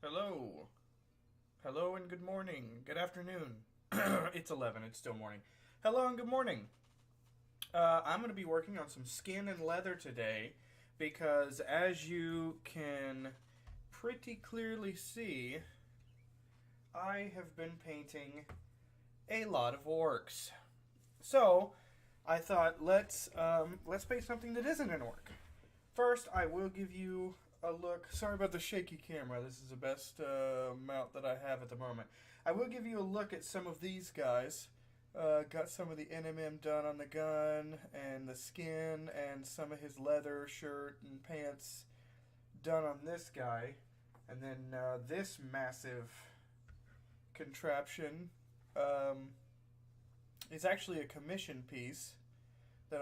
Hello. Hello and good morning. Good afternoon. It's 11. It's still morning. Hello and good morning. I'm going to be working on some skin and leather today because, as you can pretty clearly see, I have been painting a lot of orcs. So, I thought let's paint something that isn't an orc. First, I will give you a look. Sorry about the shaky camera. This is the best mount that I have at the moment. I will give you a look at some of these guys. Got some of the NMM done on the gun and the skin and some of his leather shirt and pants done on this guy. And then this massive contraption is actually a commission piece that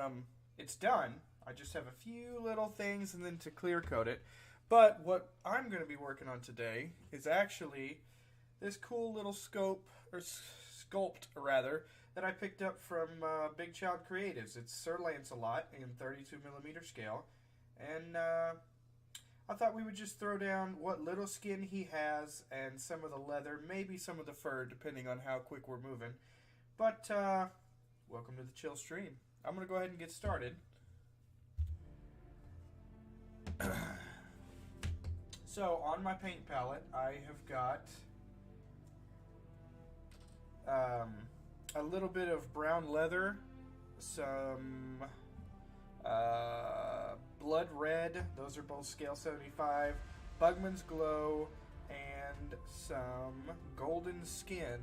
it's done. I just have a few little things and then to clear coat it. But what I'm going to be working on today is actually this cool little sculpt rather, that I picked up from Big Child Creatives. It's Sir Lancelot in 32mm scale. And I thought we would just throw down what little skin he has and some of the leather, maybe some of the fur, depending on how quick we're moving. But welcome to the chill stream. I'm going to go ahead and get started. So on my paint palette, I have got a little bit of brown leather, some blood red, those are both scale 75, Bugman's glow, and some golden skin.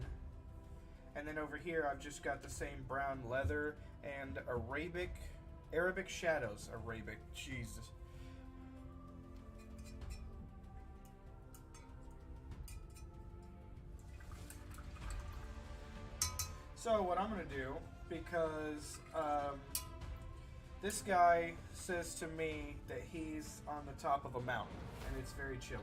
And then over here I've just got the same brown leather and Arabic shadows. Jesus. So what I'm going to do, because this guy says to me that he's on the top of a mountain and it's very chilly.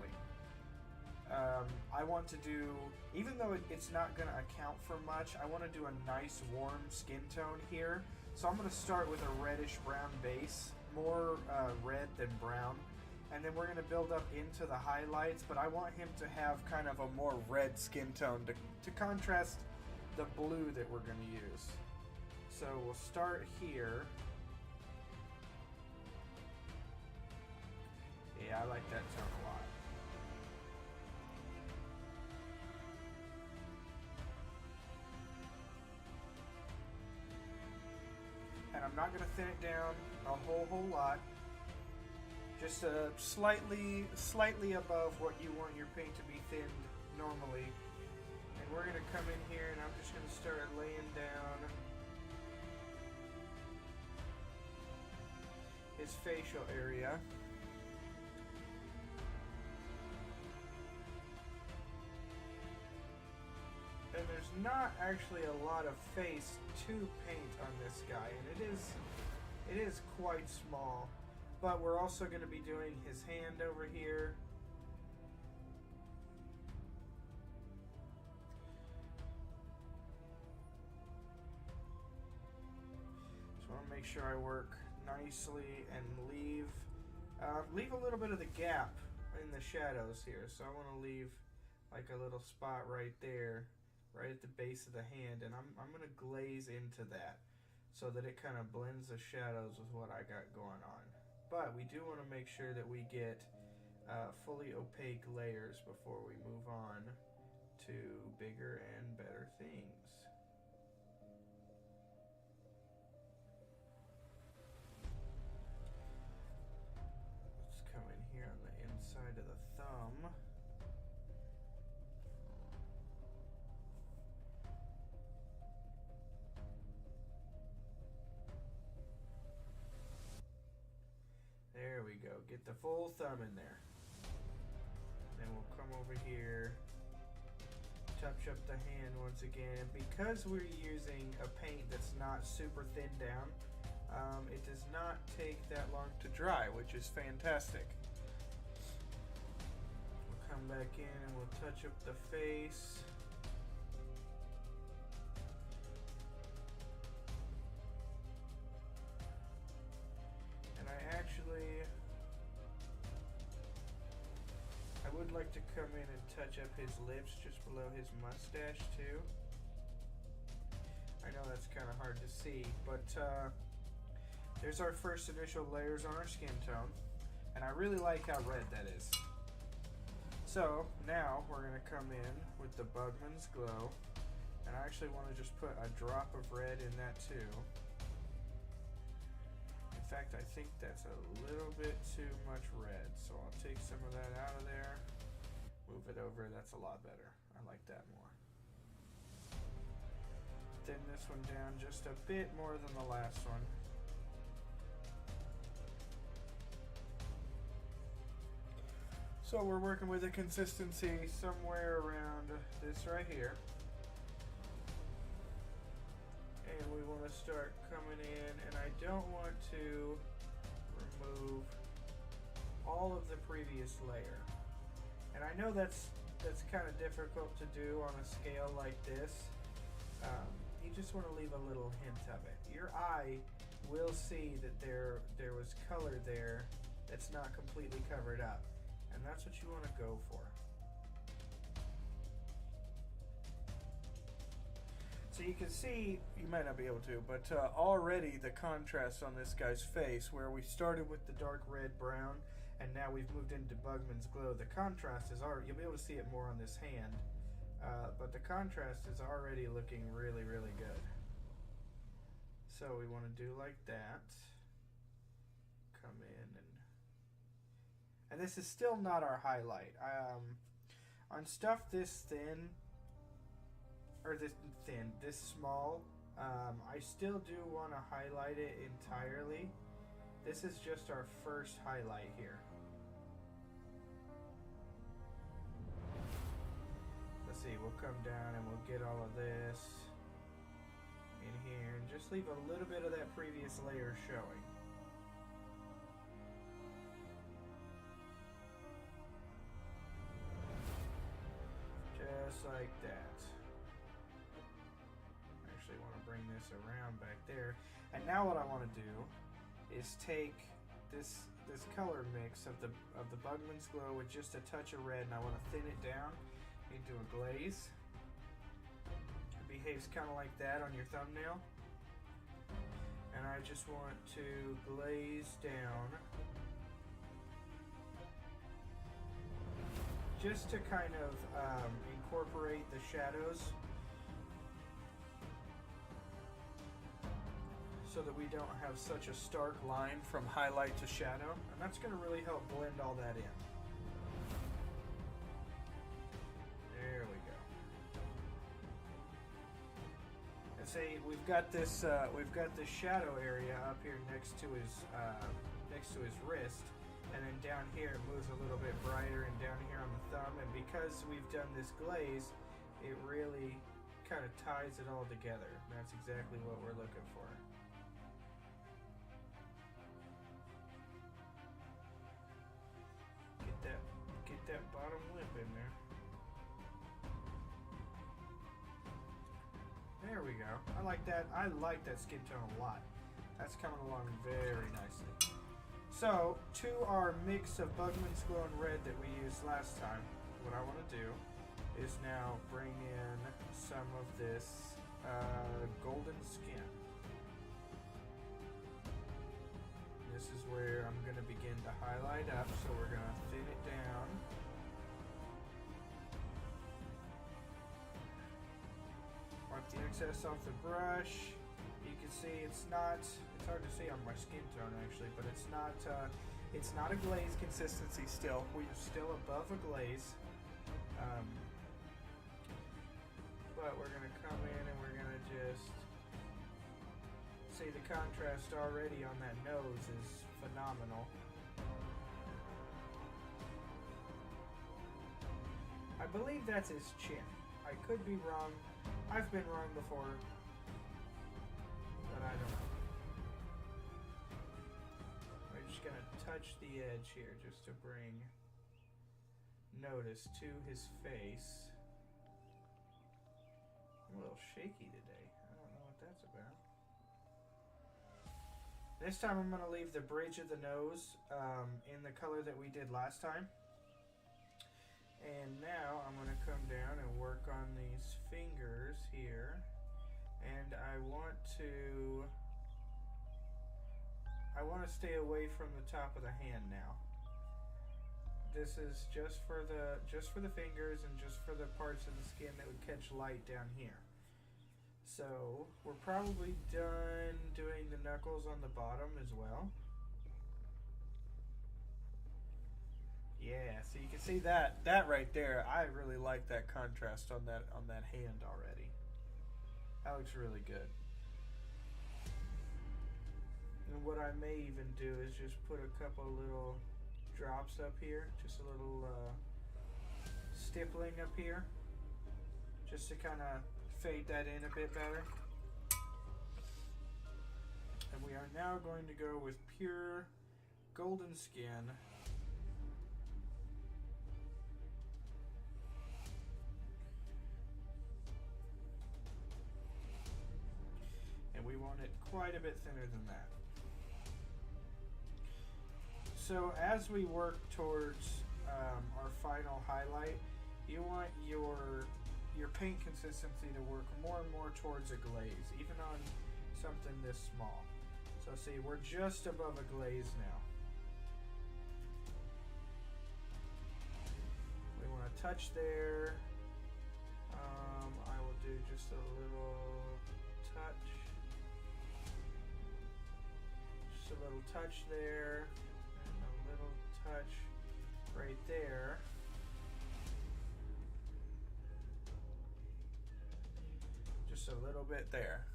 I want to do, even though it's not going to account for much, I want to do a nice warm skin tone here. So I'm going to start with a reddish brown base, more red than brown. And then we're going to build up into the highlights, but I want him to have kind of a more red skin tone to contrast the blue that we're going to use. So we'll start here. Yeah, I like that tone a lot. And I'm not going to thin it down a whole lot. Just slightly above what you want your paint to be thinned normally. And we're going to come in here and I'm just going to start laying down his facial area. And there's not actually a lot of face to paint on this guy, and it is quite small. But we're also going to be doing his hand over here. So I want to make sure I work nicely and leave a little bit of the gap in the shadows here. So I want to leave like a little spot right there, right at the base of the hand, and I'm going to glaze into that so that it kind of blends the shadows with what I got going on. But we do want to make sure that we get fully opaque layers before we move on to bigger and better things. Let's come in here on the inside of the thumb. There we go. Get the full thumb in there. Then we'll come over here, touch up the hand once again. Because we're using a paint that's not super thin down, it does not take that long to dry, which is fantastic. We'll come back in and we'll touch up the face. would like to come in and touch up his lips just below his mustache too. I know that's kind of hard to see, but there's our first initial layers on our skin tone. And I really like how red that is. So now we're going to come in with the Bugman's Glow. And I actually want to just put a drop of red in that too. In fact, I think that's a little bit too much red. So I'll take some of that out of there. Move it over. That's a lot better. I like that more. Thin this one down just a bit more than the last one. So we're working with a consistency somewhere around this right here. And we want to start coming in, and I don't want to remove all of the previous layer. And I know that's kind of difficult to do on a scale like this. You just want to leave a little hint of it. Your eye will see that there was color there that's not completely covered up. And that's what you want to go for. So you can see, you might not be able to, but already the contrast on this guy's face, where we started with the dark red brown, and now we've moved into Bugman's Glow. The contrast is already, you'll be able to see it more on this hand, but the contrast is already looking really, really good. So we want to do like that. Come in and this is still not our highlight. On stuff this thin, or this small, I still do want to highlight it entirely. This is just our first highlight here. Let's see, we'll come down and we'll get all of this in here and just leave a little bit of that previous layer showing. Just like that. I actually want to bring this around back there. And now what I want to do is take this color mix of the Bugman's Glow with just a touch of red, and I want to thin it down into a glaze. It behaves kind of like that on your thumbnail. And I just want to glaze down just to kind of incorporate the shadows so that we don't have such a stark line from highlight to shadow, and that's going to really help blend all that in. There we go. And see, we've got this shadow area up here next to his wrist. And then down here it moves a little bit brighter, and down here on the thumb. And because we've done this glaze, it really kind of ties it all together. And that's exactly what we're looking for. Get that bottom lip in there. There we go. I like that. I like that skin tone a lot. That's coming along very nicely. So, to our mix of Bugman's Glow and red that we used last time, what I want to do is now bring in some of this golden skin. This is where I'm going to begin to highlight up, so we're going to thin it down. Wipe the excess off the brush. You can see it's hard to see on my skin tone actually, but it's not a glaze consistency still. We're still above a glaze. But we're going to come in and we're going to just see the contrast already on that nose is phenomenal. I believe that's his chin. I could be wrong. I've been wrong before. I don't know. We're just going to touch the edge here just to bring notice to his face. I'm a little shaky today. I don't know what that's about. This time I'm going to leave the bridge of the nose in the color that we did last time. And now I'm going to come down and work on these fingers here. And I want to stay away from the top of the hand now. This is just for the fingers and just for the parts of the skin that would catch light down here. So we're probably done doing the knuckles on the bottom as well. Yeah, so you can see that right there. I really like that contrast on that hand already. That looks really good. And what I may even do is just put a couple little drops up here, just a little stippling up here, just to kind of fade that in a bit better. And we are now going to go with pure golden skin. And we want it quite a bit thinner than that. So as we work towards our final highlight, you want your paint consistency to work more and more towards a glaze, even on something this small. So see, we're just above a glaze now. We want to touch there. I will do just a little touch. Just a little touch there. Touch right there. Just a little bit there.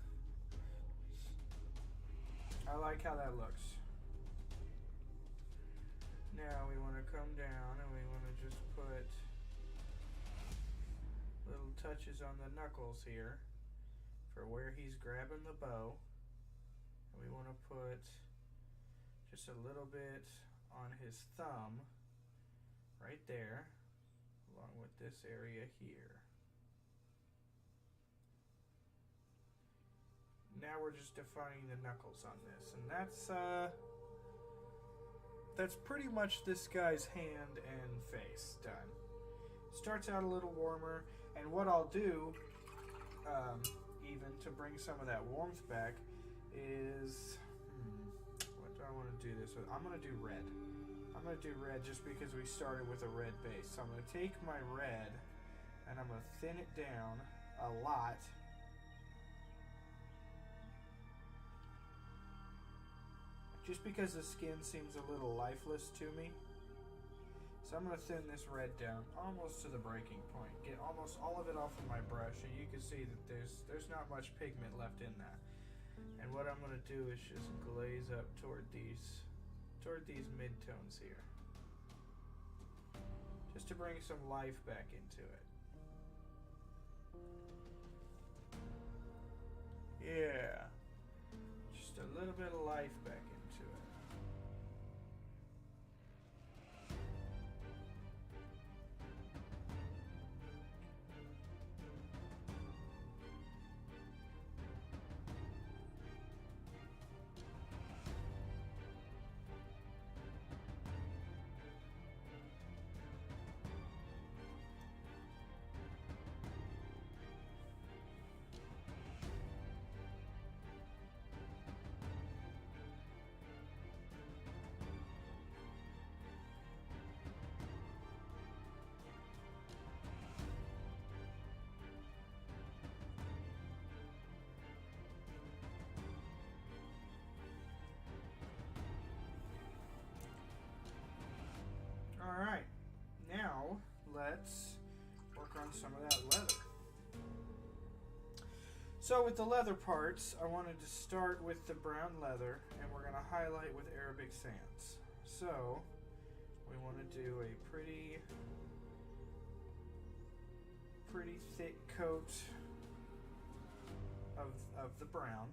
I like how that looks. Now we want to come down and we want to just put little touches on the knuckles here for where he's grabbing the bow. And we want to put just a little bit on his thumb right there, along with this area here. Now we're just defining the knuckles on this, and that's pretty much this guy's hand and face done. Starts out a little warmer, and what I'll do, even to bring some of that warmth back, is I want to do this with. I'm going to do red. I'm going to do red just because we started with a red base. So I'm going to take my red and I'm going to thin it down a lot. Just because the skin seems a little lifeless to me. So I'm going to thin this red down almost to the breaking point. Get almost all of it off of my brush, and you can see that there's not much pigment left in that. And what I'm going to do is just glaze up toward these mid-tones here. Just to bring some life back into it. Yeah. Just a little bit of life back into it. Alright, now let's work on some of that leather. So with the leather parts, I wanted to start with the brown leather, and we're going to highlight with Arabic sands. So we want to do a pretty thick coat of the brown,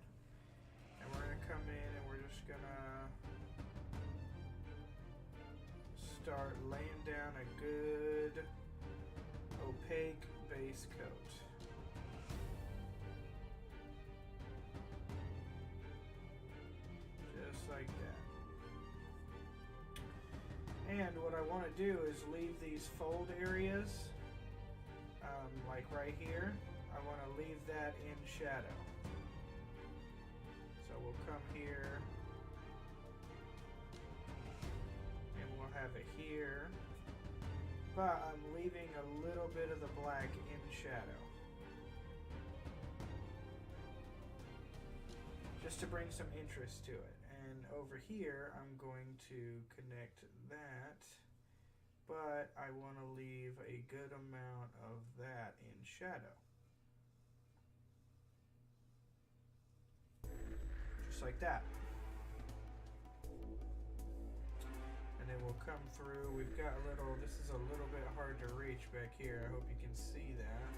and we're going to come in and we're just going to start laying down a good opaque base coat. Just like that. And what I want to do is leave these fold areas, like right here. I want to leave that in shadow. So we'll come here, and we'll have it here. But I'm leaving a little bit of the black in shadow. Just to bring some interest to it. And over here, I'm going to connect that, but I want to leave a good amount of that in shadow. Just like that. And then we'll come through. We've got a little, this is a little bit hard to reach back here. I hope you can see that.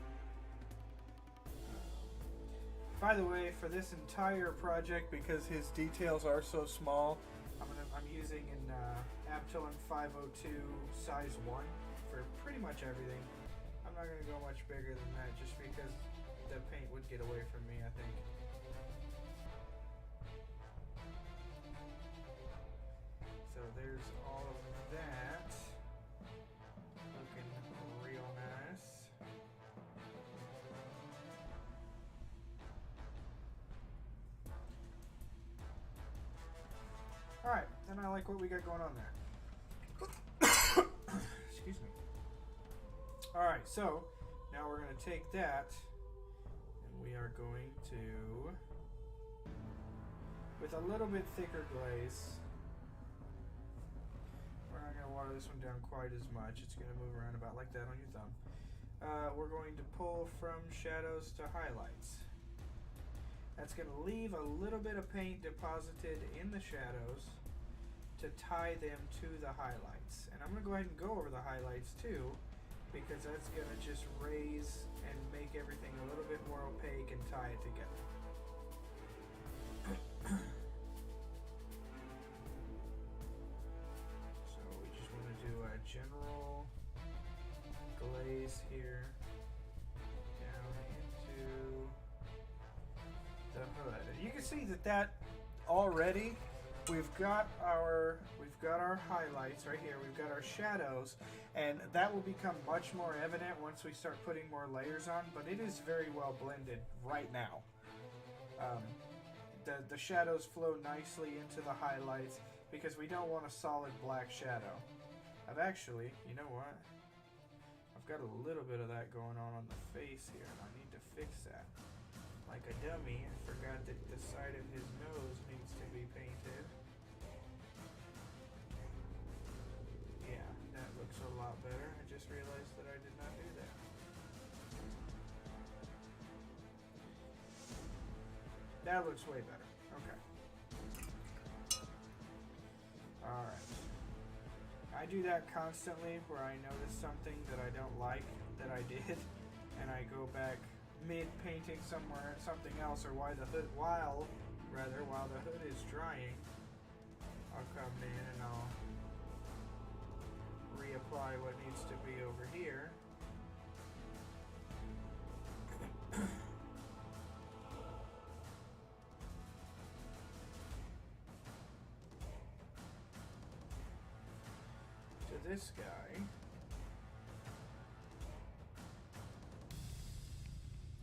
By the way, for this entire project, because his details are so small, I'm using an Aptolin 502 size 1 for pretty much everything. I'm not going to go much bigger than that just because the paint would get away from me, I think. So there's all of that. Looking real nice. Alright, and I like what we got going on there. Excuse me. Alright, so now we're going to take that and we are going to, with a little bit thicker glaze, we're not going to water this one down quite as much. It's going to move around about like that on your thumb. We're going to pull from shadows to highlights. That's going to leave a little bit of paint deposited in the shadows to tie them to the highlights. And I'm going to go ahead and go over the highlights too, because that's going to just raise and make everything a little bit more opaque and tie it together. So we just want to do a general glaze here down into the hood. And you can see that already we've got our highlights right here. We've got our shadows, and that will become much more evident once we start putting more layers on, but it is very well blended right now. The shadows flow nicely into the highlights because we don't want a solid black shadow. I've actually, you know what? I've got a little bit of that going on the face here, and I need to fix that. Like a dummy, I forgot that the side of his nose needs to be painted. Yeah, that looks a lot better. I just realized that I did not do that. That looks way better. Okay. Alright. I do that constantly where I notice something that I don't like that I did, and I go back mid-painting something else, or while the hood is drying, I'll come in and I'll reapply what needs to be over here. To this guy.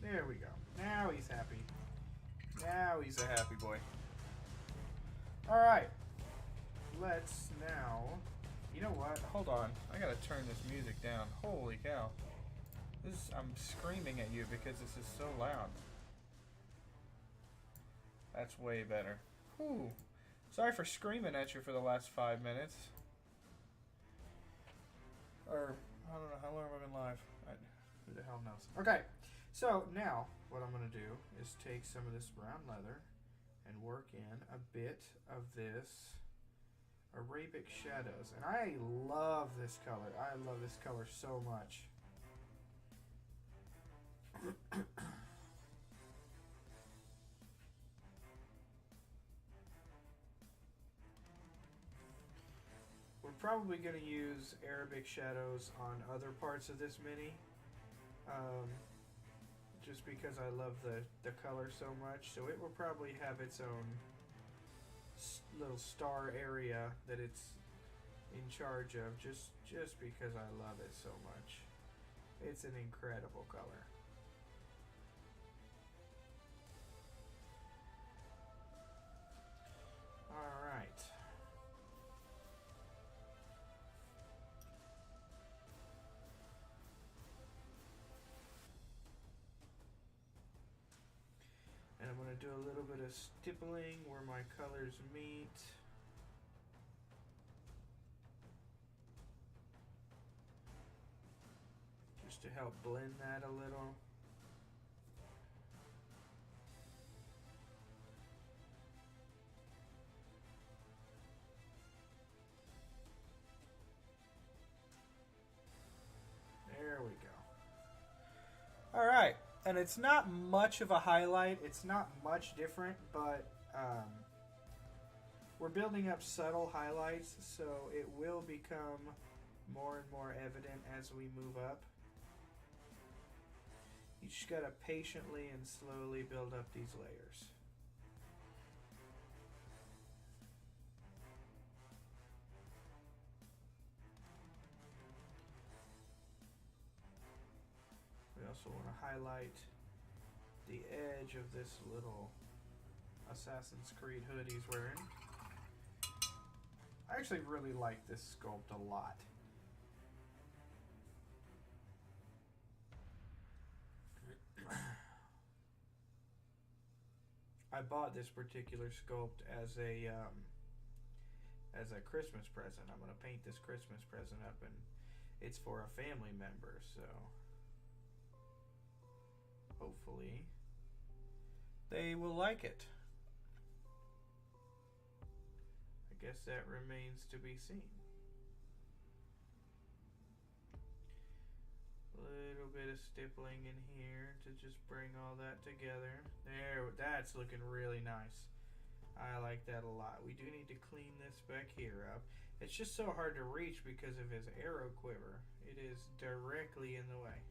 There we go. Now he's happy. Now he's a happy boy. Alright. Let's now... You know what? Hold on. I gotta turn this music down. Holy cow. I'm screaming at you because this is so loud. That's way better. Whew. Sorry for screaming at you for the last 5 minutes. Or, I don't know, how long have I been live? Who the hell knows? Okay. So now, what I'm going to do is take some of this brown leather and work in a bit of this Arabic shadows. And I love this color. I love this color so much. We're probably going to use Arabic shadows on other parts of this mini. Just because I love the color so much. So it will probably have its own little star area that it's in charge of just because I love it so much. It's an incredible color. All right. And I'm going to do a little bit of stippling where my colors meet. Just to help blend that a little. There we go. All right. And it's not much of a highlight. It's not much different, but we're building up subtle highlights, so it will become more and more evident as we move up. You just gotta patiently and slowly build up these layers. We also want to highlight the edge of this little Assassin's Creed hood he's wearing. I actually really like this sculpt a lot. I bought this particular sculpt as a Christmas present. I'm gonna paint this Christmas present up, and it's for a family member, so hopefully they will like it. I guess that remains to be seen. A little bit of stippling in here to just bring all that together. There, that's looking really nice. I like that a lot. We do need to clean this back here up. It's just so hard to reach because of his arrow quiver. It is directly in the way.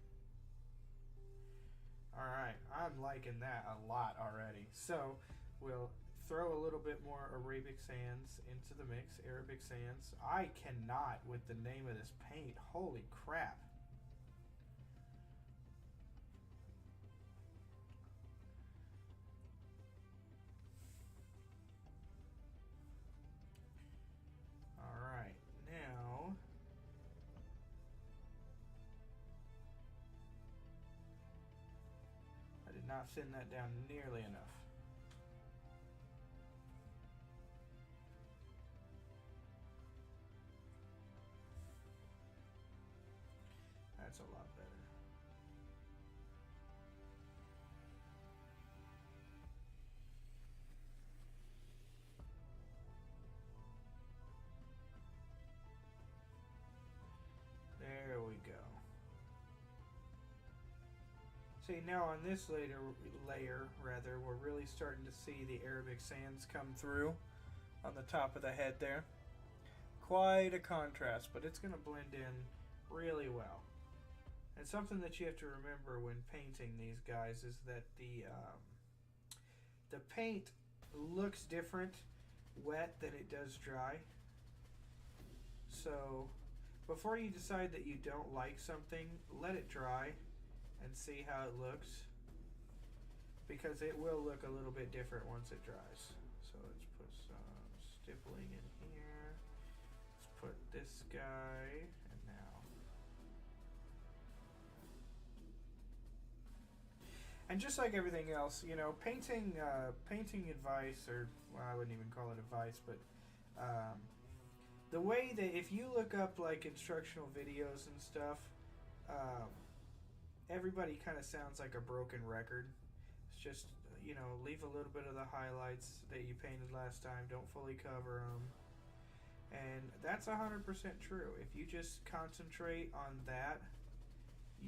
Alright, I'm liking that a lot already. So, we'll throw a little bit more Arabic sands into the mix. Arabic sands. I cannot with the name of this paint. Holy crap. Alright, now I did not thin that down nearly enough. That's a lot better. There we go. See, now on this layer, we're really starting to see the Arabic sands come through on the top of the head there. Quite a contrast, but it's going to blend in really well. And something that you have to remember when painting these guys is that the paint looks different wet than it does dry. So before you decide that you don't like something, let it dry and see how it looks, because it will look a little bit different once it dries. So let's put some stippling in here. Let's put this guy, and now. And just like everything else, you know, painting advice, or well, I wouldn't even call it advice, but the way that if you look up like instructional videos and stuff, everybody kind of sounds like a broken record. It's just, you know, leave a little bit of the highlights that you painted last time. Don't fully cover them. And that's 100% true. If you just concentrate on that,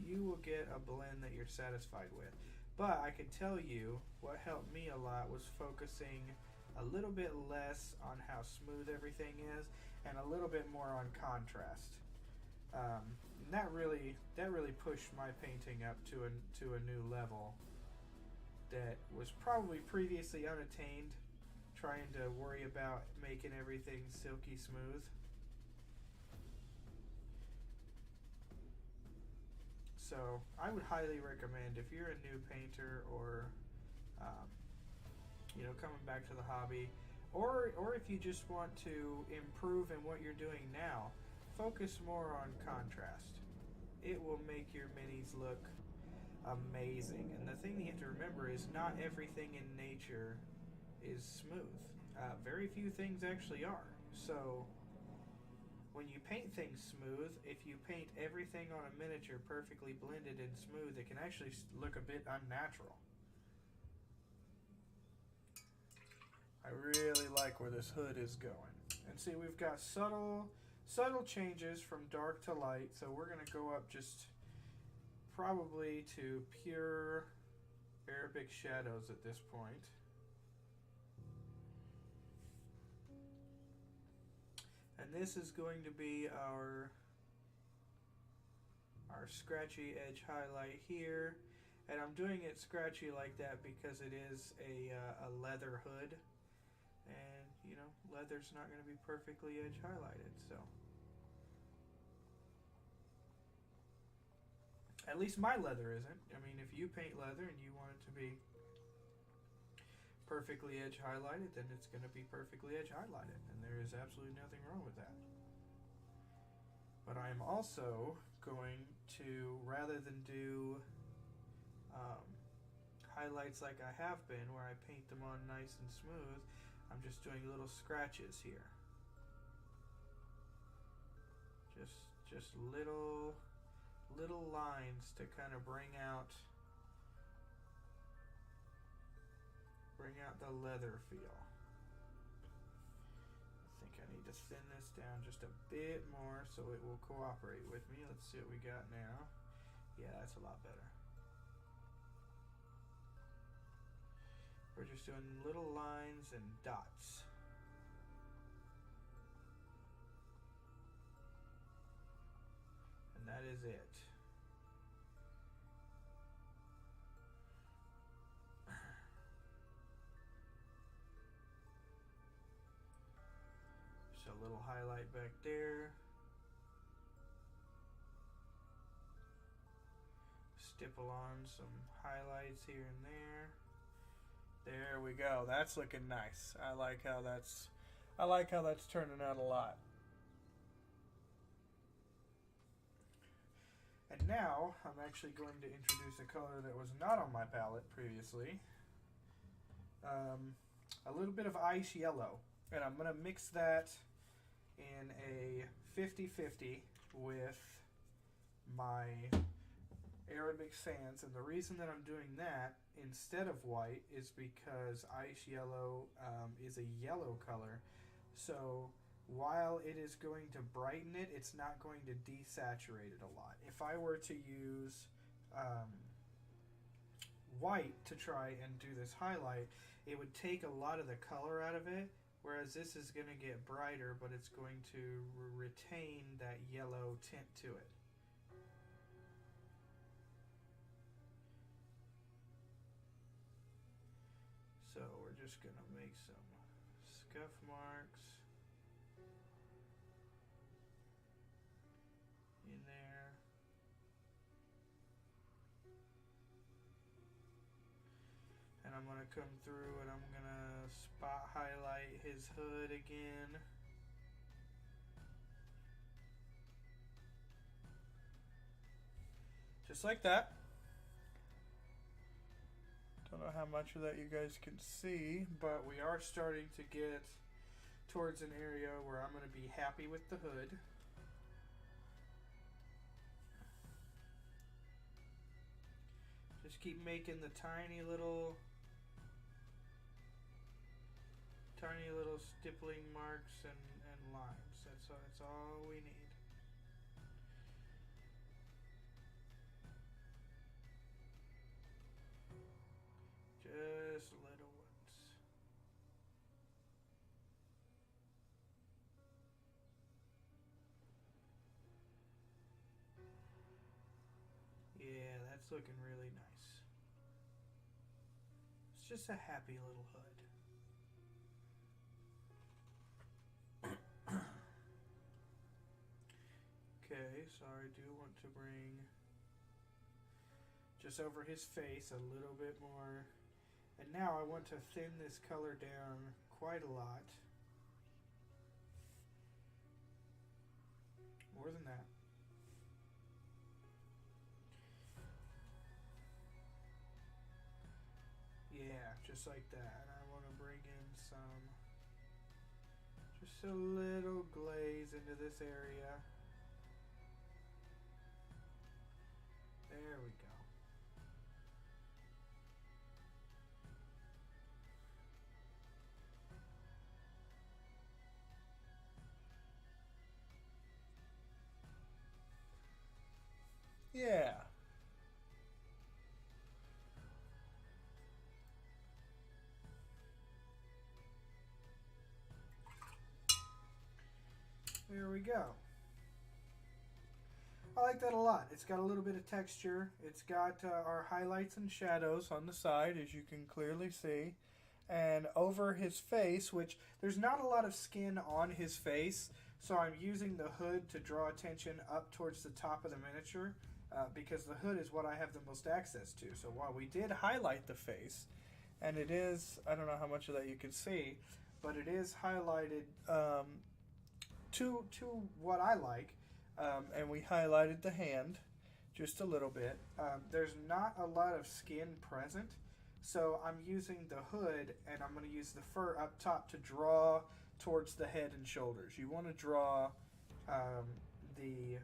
you will get a blend that you're satisfied with. But I can tell you what helped me a lot was focusing a little bit less on how smooth everything is and a little bit more on contrast. And that really pushed my painting up to a new level that was probably previously unattained, trying to worry about making everything silky smooth. So I would highly recommend, if you're a new painter or um, coming back to the hobby, or if you just want to improve in what you're doing now, focus more on contrast. It will make your minis look amazing. And the thing you have to remember is not everything in nature is smooth. Very few things actually are. So when you paint things smooth, if you paint everything on a miniature perfectly blended and smooth, it can actually look a bit unnatural. I really like where this hood is going. And see, we've got subtle changes from dark to light, so we're going to go up just probably to pure Arabic shadows at this point. And this is going to be our scratchy edge highlight here. And I'm doing it scratchy like that because it is a leather hood. And, leather's not going to be perfectly edge highlighted, so. At least my leather isn't. I mean, if you paint leather and you want it to be perfectly edge highlighted, then it's going to be perfectly edge highlighted. And there is absolutely nothing wrong with that. But I'm also going to, rather than do highlights like I have been, where I paint them on nice and smooth, I'm just doing little scratches here. Just little lines to kind of bring out the leather feel. I think I need to thin this down just a bit more so it will cooperate with me. Let's see what we got now. Yeah, that's a lot better. We're just doing little lines and dots. And that is it. Just a little highlight back there. Stipple on some highlights here and there. There we go. That's looking nice. I like how that's turning out a lot. And now I'm actually going to introduce a color that was not on my palette previously. A little bit of ice yellow. And I'm going to mix that in a 50-50 with my Arabic sands, and the reason that I'm doing that instead of white is because ice yellow is a yellow color, so while it is going to brighten it, it's not going to desaturate it a lot. If I were to use white to try and do this highlight, it would take a lot of the color out of it, whereas this is going to get brighter, but it's going to retain that yellow tint to it. So we're just going to make some scuff marks in there. And I'm going to come through and I'm going to spot highlight his hood again. Just like that. Don't know how much of that you guys can see, but we are starting to get towards an area where I'm going to be happy with the hood. Just keep making the tiny little stippling marks and lines. That's all we need. Just little ones. Yeah, that's looking really nice. It's just a happy little hood. Okay, so I do want to bring just over his face a little bit more. And now I want to thin this color down quite a lot. More than that. Yeah, just like that. And I want to bring in some, just a little glaze into this area. There we go. Yeah. There we go. I like that a lot. It's got a little bit of texture. It's got our highlights and shadows on the side, as you can clearly see. And over his face, which there's not a lot of skin on his face, so I'm using the hood to draw attention up towards the top of the miniature, because the hood is what I have the most access to. So while we did highlight the face, and it is, I don't know how much of that you can see, but it is highlighted to what I like. And we highlighted the hand just a little bit. There's not a lot of skin present, so I'm using the hood and I'm going to use the fur up top to draw towards the head and shoulders. You want to draw the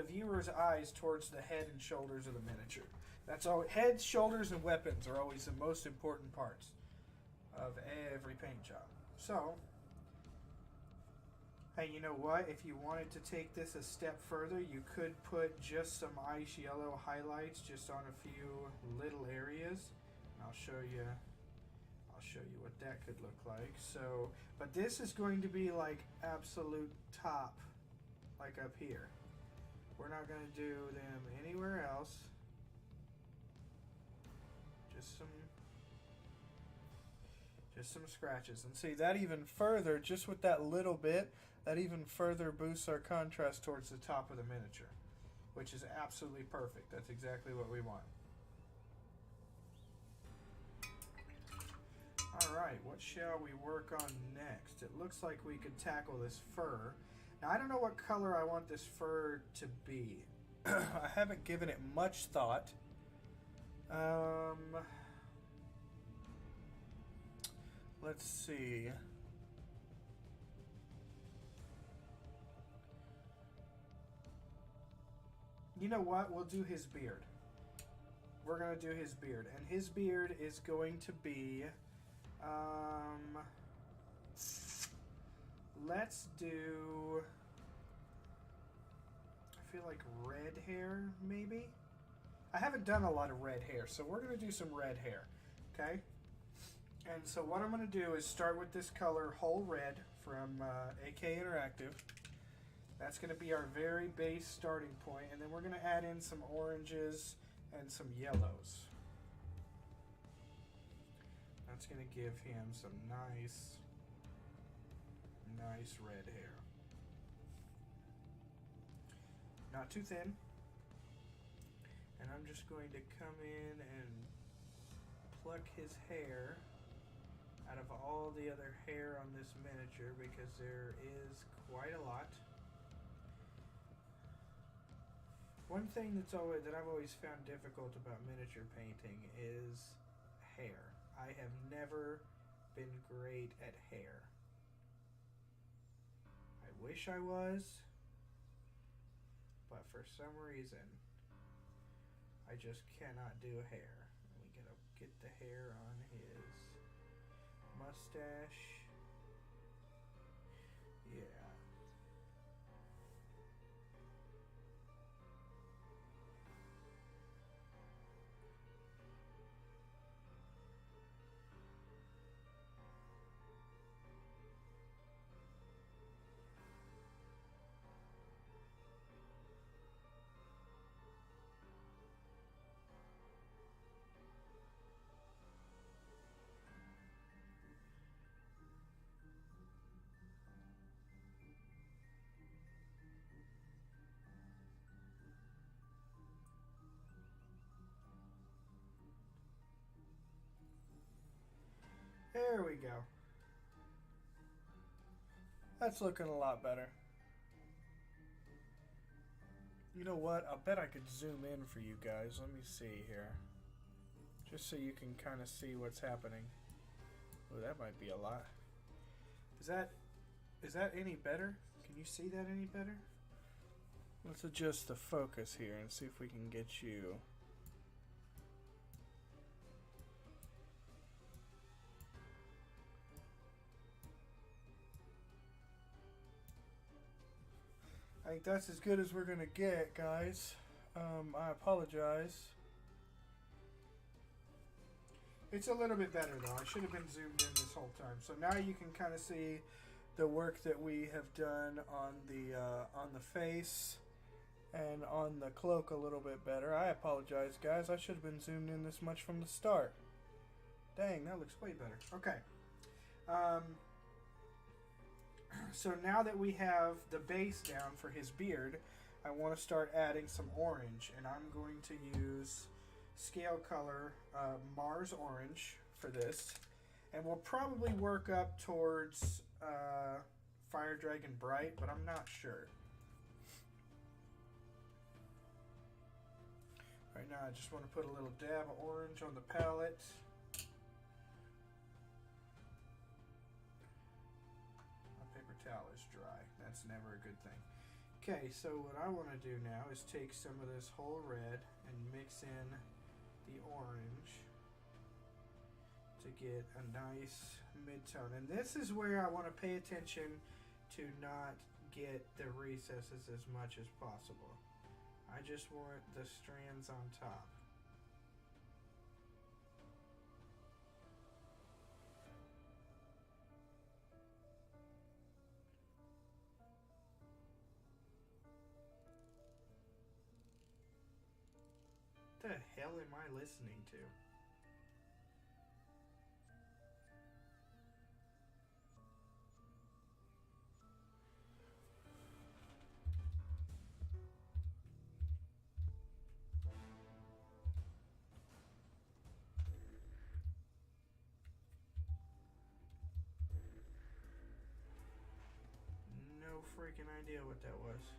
viewer's eyes towards the head and shoulders of the miniature. That's all. Head, shoulders, and weapons are always the most important parts of every paint job. So, hey, you know what? If you wanted to take this a step further, you could put just some ice yellow highlights just on a few little areas. I'll show you what that could look like. So, but this is going to be like absolute top, like up here. We're not going to do them anywhere else. Just some scratches. And see, that even further, just with that little bit, that even further boosts our contrast towards the top of the miniature, which is absolutely perfect. That's exactly what we want. Alright, what shall we work on next? It looks like we could tackle this fur. Now, I don't know what color I want this fur to be. I haven't given it much thought. Let's see. You know what? We'll do his beard. We're going to do his beard. And his beard is going to be... let's do... I feel like red hair, maybe? I haven't done a lot of red hair, so we're going to do some red hair. Okay? And so what I'm going to do is start with this color, Whole Red, from AK Interactive. That's going to be our very base starting point, and then we're going to add in some oranges and some yellows. That's going to give him some nice red hair. Not too thin. And I'm just going to come in and pluck his hair out of all the other hair on this miniature, because there is quite a lot. One thing that I've always found difficult about miniature painting is hair. I have never been great at hair. I wish I was, but for some reason, I just cannot do hair. We gotta get the hair on his mustache. Yeah. There we go. That's looking a lot better. You know what? I'll bet I could zoom in for you guys. Let me see here. Just so you can kind of see what's happening. Oh, that might be a lot. Is that any better? Can you see that any better? Let's adjust the focus here and see if we can get you. I think that's as good as we're gonna get, guys. I apologize. It's a little bit better though. I should have been zoomed in this whole time. So now you can kind of see the work that we have done on the face and on the cloak a little bit better. I apologize, guys. I should have been zoomed in this much from the start. Dang, that looks way better. Okay. So now that we have the base down for his beard, I want to start adding some orange, and I'm going to use scale color Mars Orange for this, and we'll probably work up towards Fire Dragon Bright, but I'm not sure. Right now I just want to put a little dab of orange on the palette. Towel is dry. That's never a good thing. Okay, so what I want to do now is take some of this whole red and mix in the orange to get a nice mid-tone. And this is where I want to pay attention to not get the recesses as much as possible. I just want the strands on top. What the hell am I listening to? No freaking idea what that was.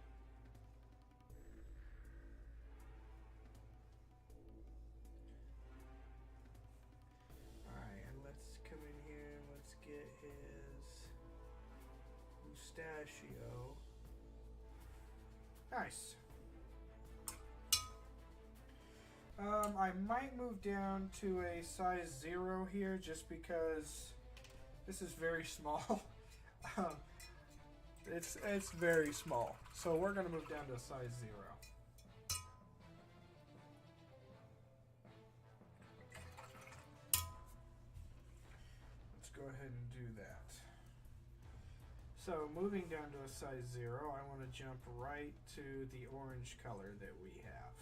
Pistachio. Nice. I might move down to a size 0 here just because this is very small. It's very small. So we're going to move down to a size 0. Let's go ahead and do that. So moving down to a size 0, I want to jump right to the orange color that we have.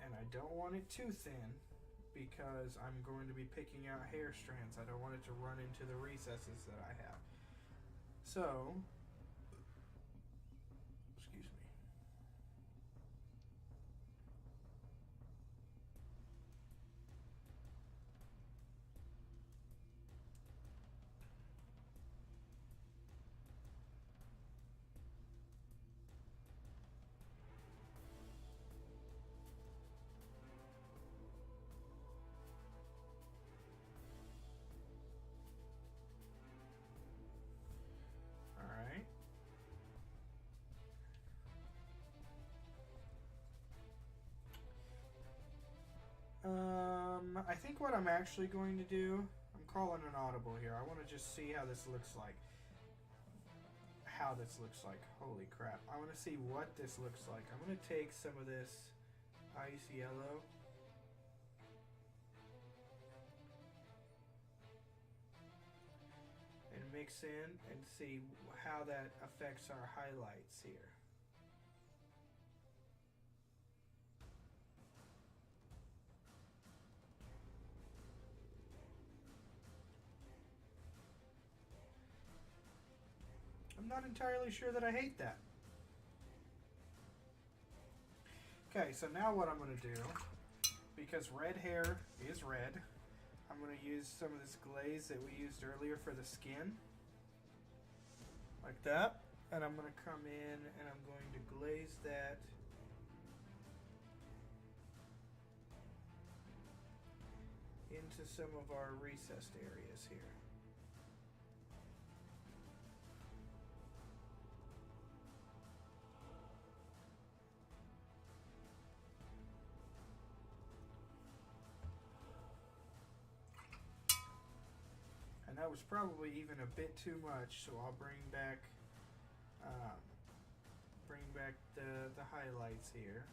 And I don't want it too thin because I'm going to be picking out hair strands. I don't want it to run into the recesses that I have. So, excuse me. I think what I'm actually going to do, I'm calling an audible here. I want to just see how this looks like. Holy crap. I want to see what this looks like. I'm going to take some of this ice yellow. And mix in and see how that affects our highlights here. I'm not entirely sure that I hate that. Okay, so now what I'm going to do because red hair is red, I'm going to use some of this glaze that we used earlier for the skin. Like that. And I'm going to come in and I'm going to glaze that into some of our recessed areas here. And that was probably even a bit too much, so I'll bring back the highlights here.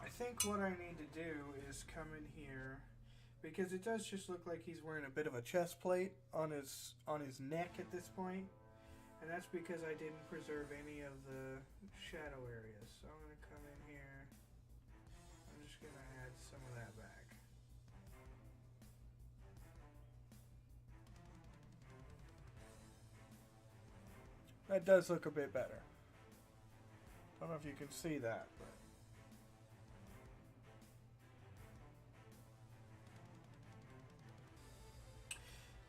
I think what I need to do is come in here, because it does just look like he's wearing a bit of a chest plate on his neck at this point, and that's because I didn't preserve any of the shadow areas. So I'm going to come in here. I'm just going to add some of that back. That does look a bit better. I don't know if you can see that, but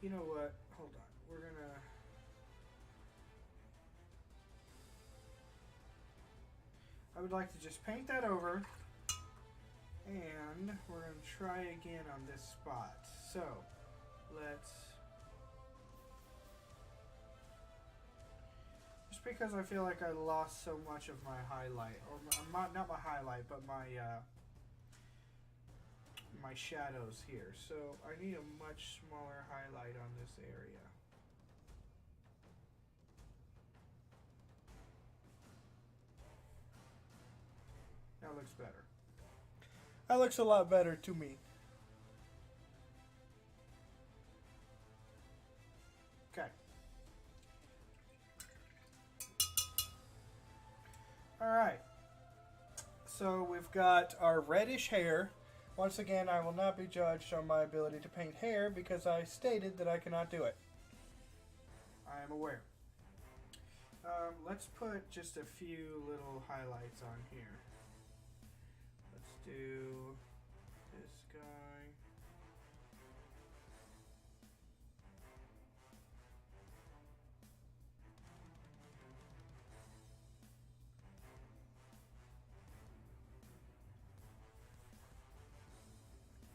you know what? Hold on. We're gonna. I would like to just paint that over, and we're gonna try again on this spot. So, let's. Just because I feel like I lost so much of my highlight, or not my highlight, but my shadows here. So I need a much smaller highlight on this area. That looks better. That looks a lot better to me. Okay. Alright. So we've got our reddish hair. Once again, I will not be judged on my ability to paint hair because I stated that I cannot do it. I am aware. Let's put just a few little highlights on here. Let's do this guy.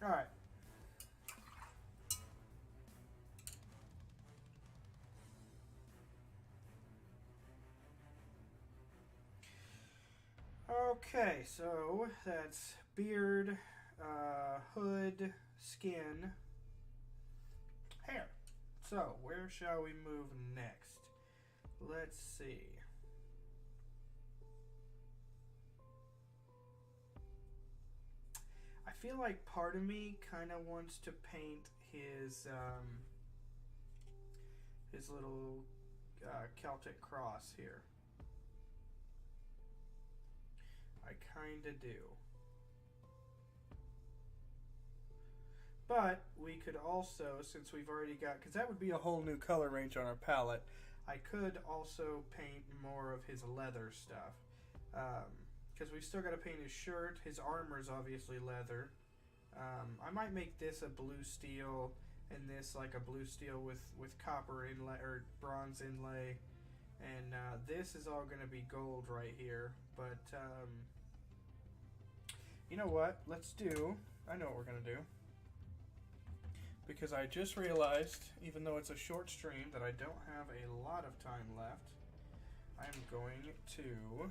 All right. Okay, so that's beard, hood, skin, hair. So, where shall we move next? Let's see. I feel like part of me kind of wants to paint his little Celtic cross here. I kind of do. But we could also, since we've already got, because that would be a whole new color range on our palette, I could also paint more of his leather stuff. Because we've still got to paint his shirt. His armor's obviously leather. I might make this a blue steel and this like a blue steel with copper inlay or bronze inlay. And this is all going to be gold right here. But you know what? Let's do, I know what we're going to do. Because I just realized, even though it's a short stream, that I don't have a lot of time left. I'm going to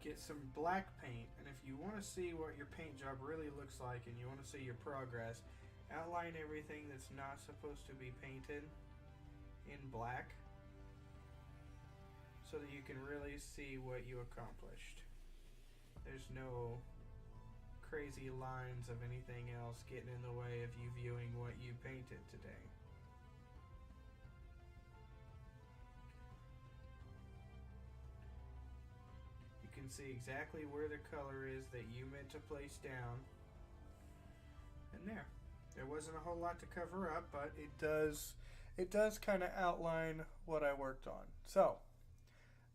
get some black paint, and if you want to see what your paint job really looks like and you want to see your progress, outline everything that's not supposed to be painted in black. so that you can really see what you accomplished. There's no crazy lines of anything else getting in the way of you viewing what you painted today. You can see exactly where the color is that you meant to place down. And there wasn't a whole lot to cover up, but it does kind of outline what I worked on. So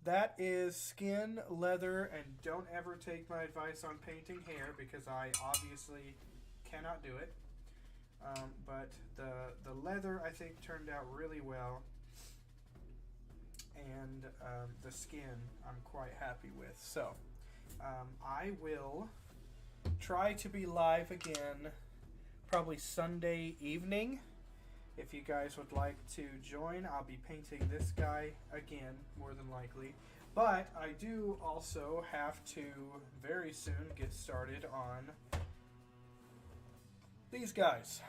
that is skin, leather, and don't ever take my advice on painting hair because I obviously cannot do it. But the leather I think turned out really well, and the skin I'm quite happy with. So I will try to be live again probably Sunday evening. If you guys would like to join, I'll be painting this guy again, more than likely. But I do also have to very soon get started on these guys.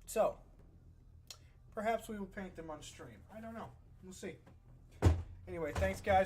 So, perhaps we will paint them on stream. I don't know. We'll see. Anyway, thanks guys.